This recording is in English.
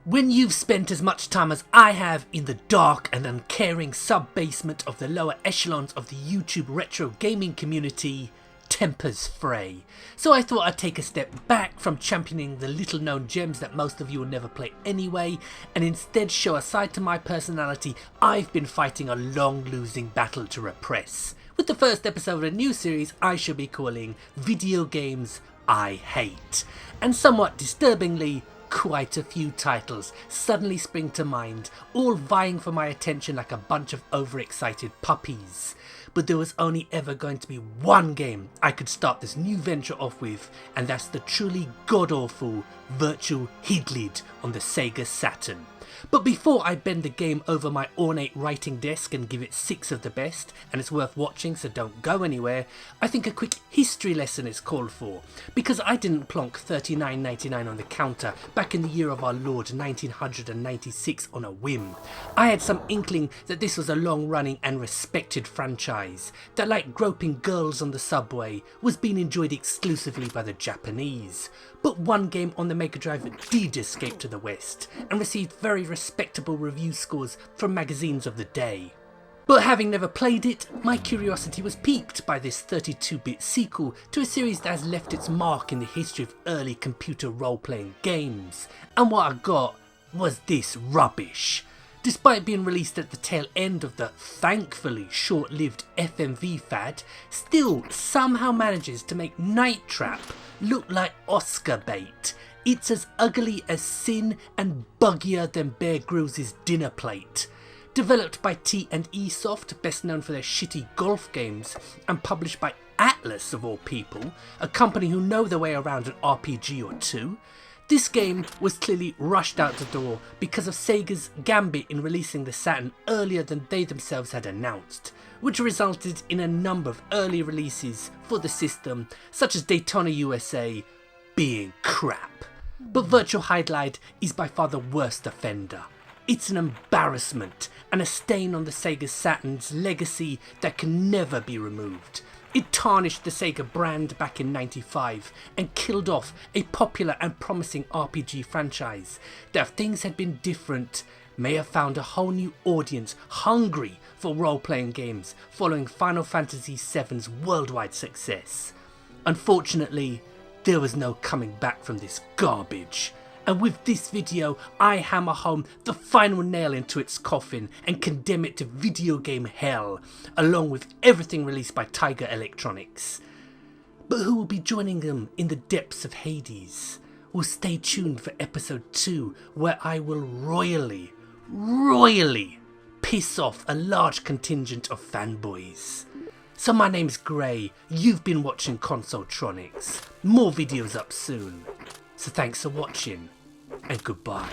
When you've spent as much time as I have in the dark and uncaring sub-basement of the lower echelons of the YouTube retro gaming community, tempers fray. So I thought I'd take a step back from championing the little known gems that most of you will never play anyway, and instead show a side to my personality I've been fighting a long losing battle to repress, with the first episode of a new series I shall be calling Video Games I Hate. And somewhat disturbingly, quite a few titles suddenly spring to mind, all vying for my attention like a bunch of overexcited puppies. But there was only ever going to be one game I could start this new venture off with, and that's the truly god-awful virtual Hydlide on the Sega Saturn. But before I bend the game over my ornate writing desk and give it 6 of the best, and it's worth watching so don't go anywhere, I think a quick history lesson is called for, because I didn't plonk $39.99 on the counter back in the year of our Lord 1996 on a whim. I had some inkling that this was a long-running and respected franchise that, like groping girls on the subway, was being enjoyed exclusively by the Japanese. But one game on the Mega Drive did escape to the West and received very respectable review scores from magazines of the day. But having never played it, my curiosity was piqued by this 32-bit sequel to a series that has left its mark in the history of early computer role-playing games. And what I got was this rubbish. Despite being released at the tail end of the thankfully short-lived FMV fad, still somehow manages to make Night Trap look like Oscar bait. It's as ugly as sin and buggier than Bear Grylls' dinner plate. Developed by T&E Soft, best known for their shitty golf games, and published by Atlas of all people, a company who know their way around an RPG or two, this game was clearly rushed out the door because of Sega's gambit in releasing the Saturn earlier than they themselves had announced, which resulted in a number of early releases for the system, such as Daytona USA, being crap. But Virtual Hydlide is by far the worst offender. It's an embarrassment and a stain on the Sega Saturn's legacy that can never be removed. It tarnished the Sega brand back in '95 and killed off a popular and promising RPG franchise that, if things had been different, may have found a whole new audience hungry for role-playing games following Final Fantasy VII's worldwide success. Unfortunately, there was no coming back from this garbage. And with this video, I hammer home the final nail into its coffin and condemn it to video game hell, along with everything released by Tiger Electronics. But who will be joining them in the depths of Hades? Well, stay tuned for episode 2, where I will royally piss off a large contingent of fanboys. So my name's Gray, you've been watching Consoletronics. More videos up soon. So thanks for watching, and goodbye.